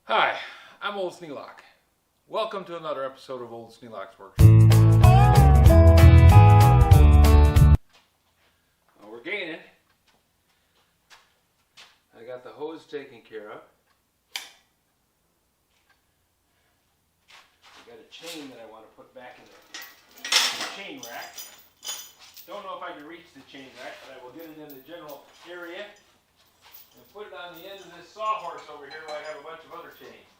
Hi, I'm Old Sneelock. Welcome to another episode of Old Sneelock's Workshop. Well, we're gaining. I got the hose taken care of. I got a chain that I want to put back in the chain rack. Don't know if I can reach the chain rack, but I will get it in the general area and put it on the end of this sawhorse over here where I have a bunch of other chains.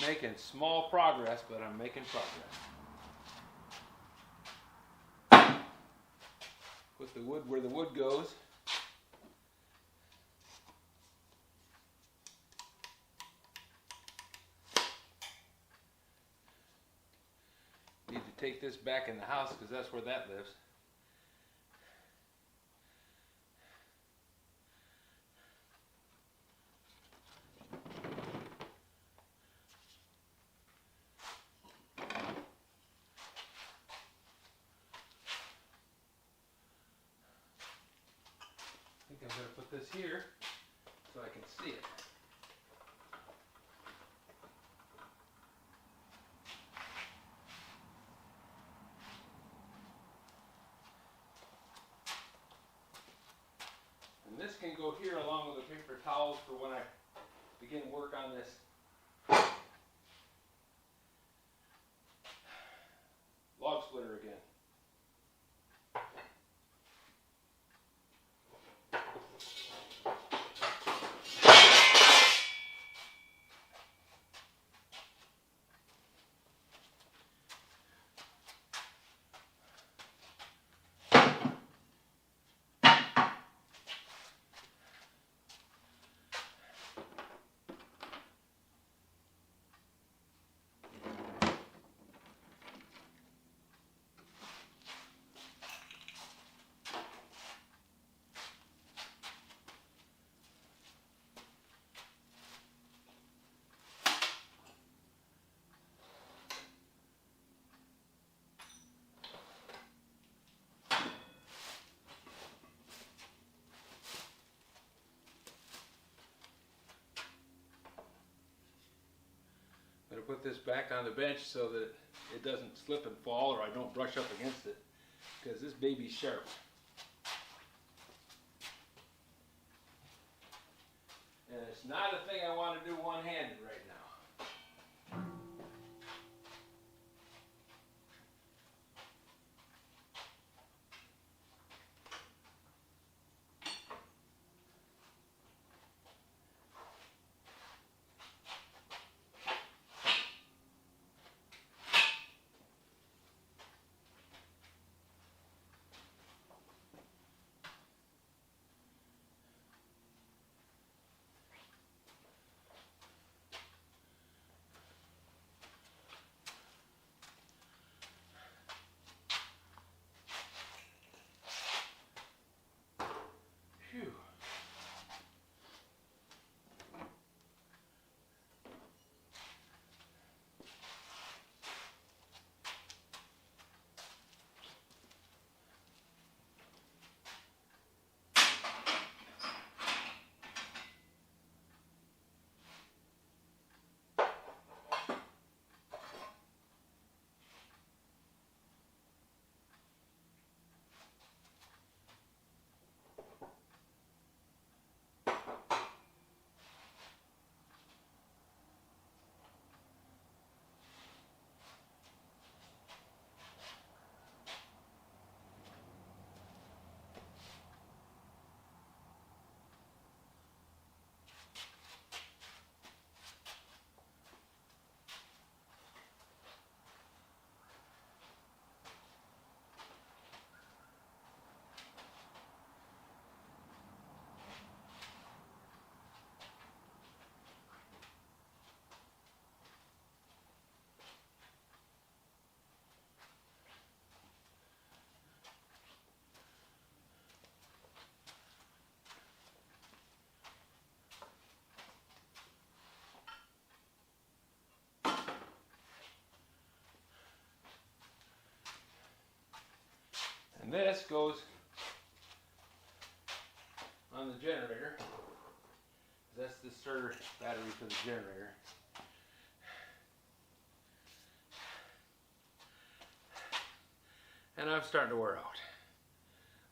Making small progress, but I'm making progress. Put the wood where the wood goes. Need to take this back in the house because that's where that lives. I'm going to put this here so I can see it. And this can go here along with the paper towels for when I begin work on this log splitter again. I'm going to put this back on the bench so that it doesn't slip and fall or I don't brush up against it because this baby's sharp. And it's not a thing I want to do one-handed right now. this goes on the generator. That's the starter battery for the generator. And I'm starting to wear out.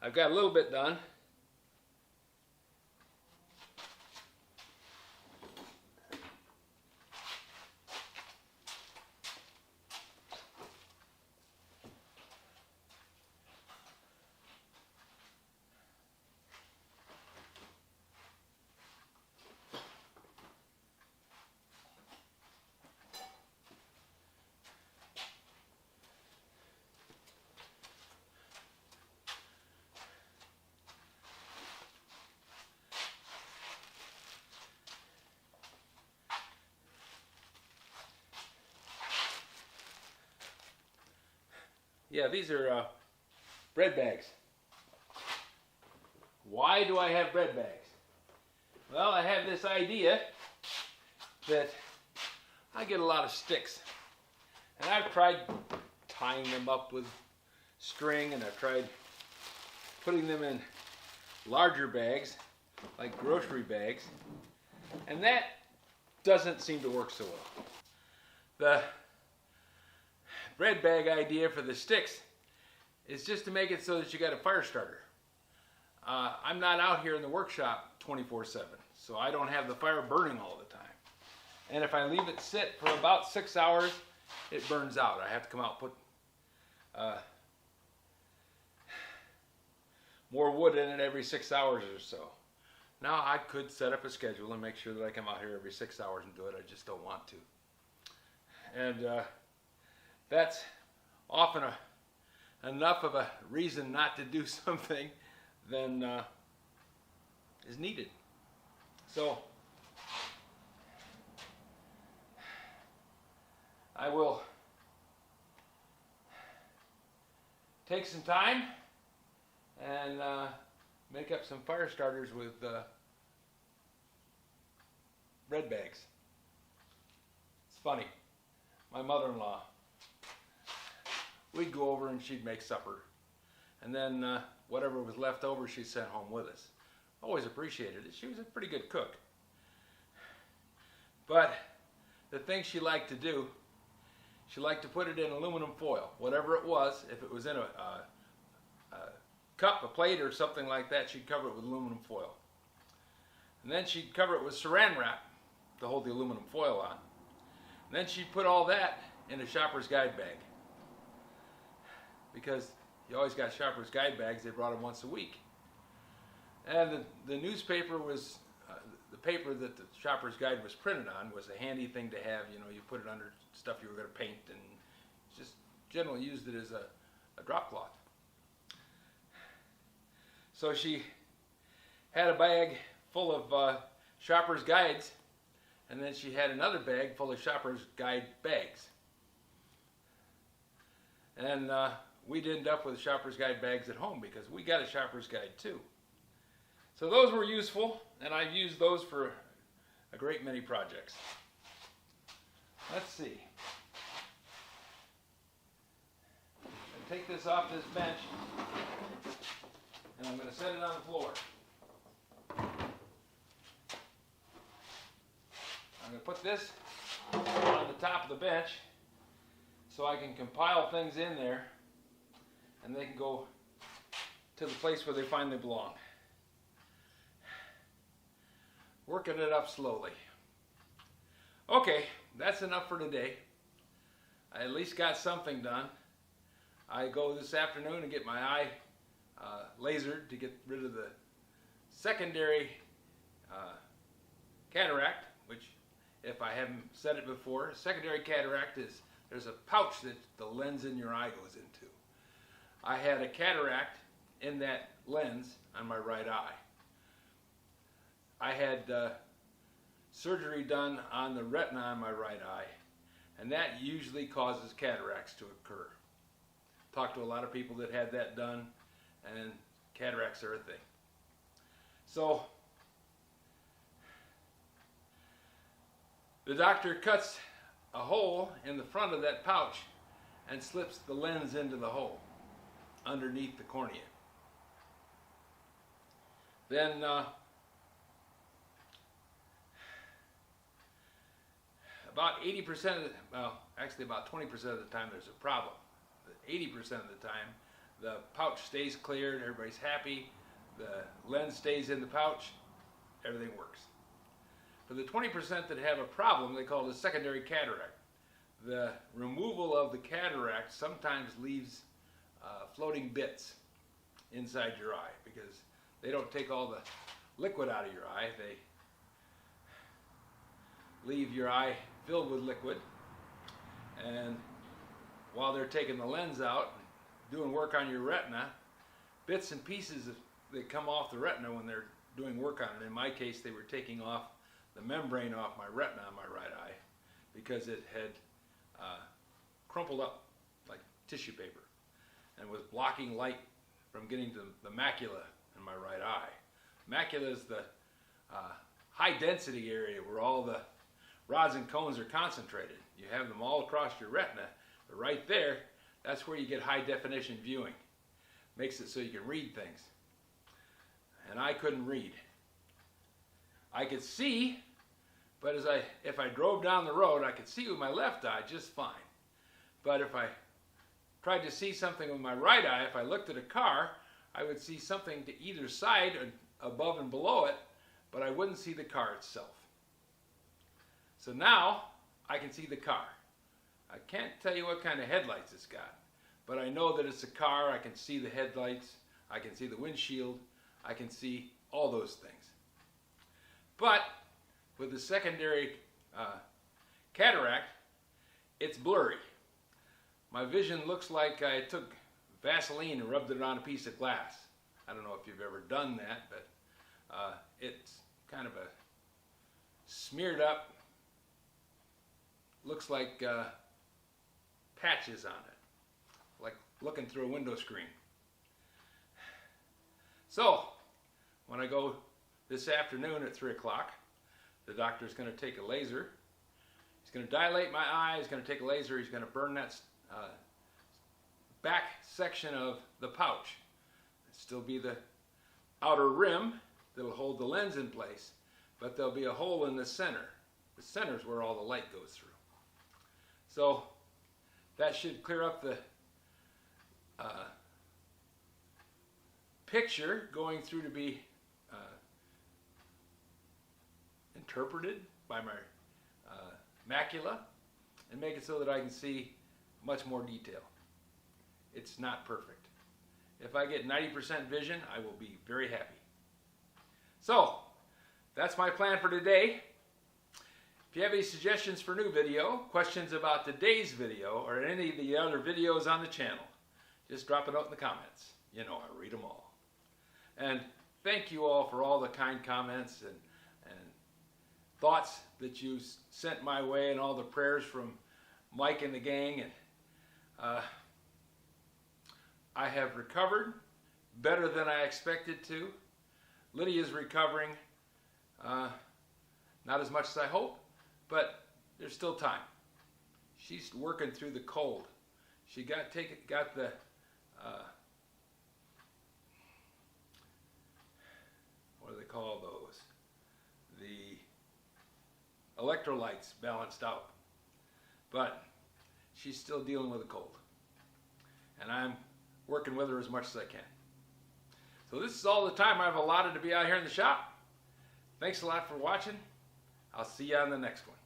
I've got a little bit done. Yeah, these are bread bags. Why do I have bread bags? Well, I have this idea that I get a lot of sticks. And I've tried tying them up with string, and I've tried putting them in larger bags, like grocery bags, and that doesn't seem to work so well. The bread bag idea for the sticks is just to make it so that you got a fire starter. I'm not out here in the workshop 24/7, so I don't have the fire burning all the time. And if I leave it sit for about 6 hours, it burns out. I have to come out and put more wood in it every 6 hours or so. Now I could set up a schedule and make sure that I come out here every 6 hours and do it. I just don't want to. And that's often enough of a reason not to do something than is needed. So I will take some time and make up some fire starters with bread bags. It's funny. My mother-in-law, we'd go over and she'd make supper. And then whatever was left over, she sent home with us. Always appreciated it. She was a pretty good cook. But the thing she liked to do, she liked to put it in aluminum foil. Whatever it was, if it was in a cup, a plate, or something like that, she'd cover it with aluminum foil. And then she'd cover it with saran wrap to hold the aluminum foil on. And then she'd put all that in a shopper's guide bag. Because you always got shopper's guide bags, they brought them once a week. And the newspaper was, the paper that the shopper's guide was printed on was a handy thing to have. You know, you put it under stuff you were going to paint, and just generally used it as a drop cloth. So she had a bag full of shopper's guides, and then she had another bag full of shopper's guide bags. And we'd end up with shopper's guide bags at home because we got a shopper's guide too. So those were useful, and I've used those for a great many projects. Let's see. I'll take this off this bench, and I'm going to set it on the floor. I'm going to put this on the top of the bench so I can compile things in there, and they can go to the place where they finally belong. Working it up slowly. Okay, that's enough for today. I at least got something done. I go this afternoon and get my eye lasered to get rid of the secondary cataract, which, if I haven't said it before, secondary cataract is there's a pouch that the lens in your eye goes into. I had a cataract in that lens on my right eye. I had surgery done on the retina on my right eye, and that usually causes cataracts to occur. Talked to a lot of people that had that done, and cataracts are a thing. So the doctor cuts a hole in the front of that pouch and slips the lens into the hole. underneath the cornea. Then about 80% of the, well, actually about 20% of the time there's a problem. 80% of the time the pouch stays cleared, everybody's happy, the lens stays in the pouch, everything works. For the 20% that have a problem, they call it a secondary cataract. The removal of the cataract sometimes leaves floating bits inside your eye because they don't take all the liquid out of your eye. They leave your eye filled with liquid, and while they're taking the lens out, doing work on your retina, bits and pieces that come off the retina when they're doing work on it. In my case, they were taking off the membrane off my retina on my right eye because it had crumpled up like tissue paper and was blocking light from getting to the macula in my right eye. Macula is the high density area where all the rods and cones are concentrated. You have them all across your retina, but right there, that's where you get high definition viewing. Makes it so you can read things. And I couldn't read. I could see, but if I drove down the road, I could see with my left eye just fine. But if I tried to see something with my right eye, if I looked at a car, I would see something to either side, above and below it, but I wouldn't see the car itself. So now I can see the car. I can't tell you what kind of headlights it's got, but I know that it's a car. I can see the headlights, I can see the windshield, I can see all those things. But with the secondary cataract, it's blurry. My vision looks like I took Vaseline and rubbed it on a piece of glass. I don't know if you've ever done that, but it's kind of a smeared up, looks like patches on it, like looking through a window screen. So when I go this afternoon at 3 o'clock, the doctor's going to take a laser. He's going to dilate my eye, he's going to take a laser, he's going to burn that back section of the pouch. It'll still be the outer rim that'll hold the lens in place, but there'll be a hole in the center. The center is where all the light goes through. So that should clear up the picture going through to be interpreted by my macula and make it so that I can see much more detail. It's not perfect. If I get 90% vision, I will be very happy. So that's my plan for today. If you have any suggestions for new video, questions about today's video, or any of the other videos on the channel, just drop it out in the comments. You know, I read them all. And thank you all for all the kind comments and thoughts that you sent my way, and all the prayers from Mike and the gang. And I have recovered better than I expected to. Lydia's recovering, not as much as I hope, but there's still time. She's working through the cold. She got the what do they call those? The electrolytes balanced out. But she's still dealing with a cold. And I'm working with her as much as I can. So this is all the time I've allotted to be out here in the shop. Thanks a lot for watching. I'll see you on the next one.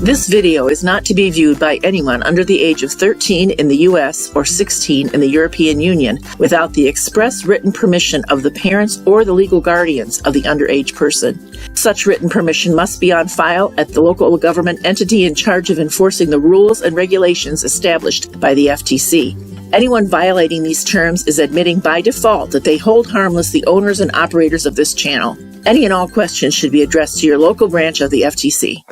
This video is not to be viewed by anyone under the age of 13 in the U.S. or 16 in the European Union without the express written permission of the parents or the legal guardians of the underage person. Such written permission must be on file at the local government entity in charge of enforcing the rules and regulations established by the FTC. Anyone violating these terms is admitting by default that they hold harmless the owners and operators of this channel. Any and all questions should be addressed to your local branch of the FTC.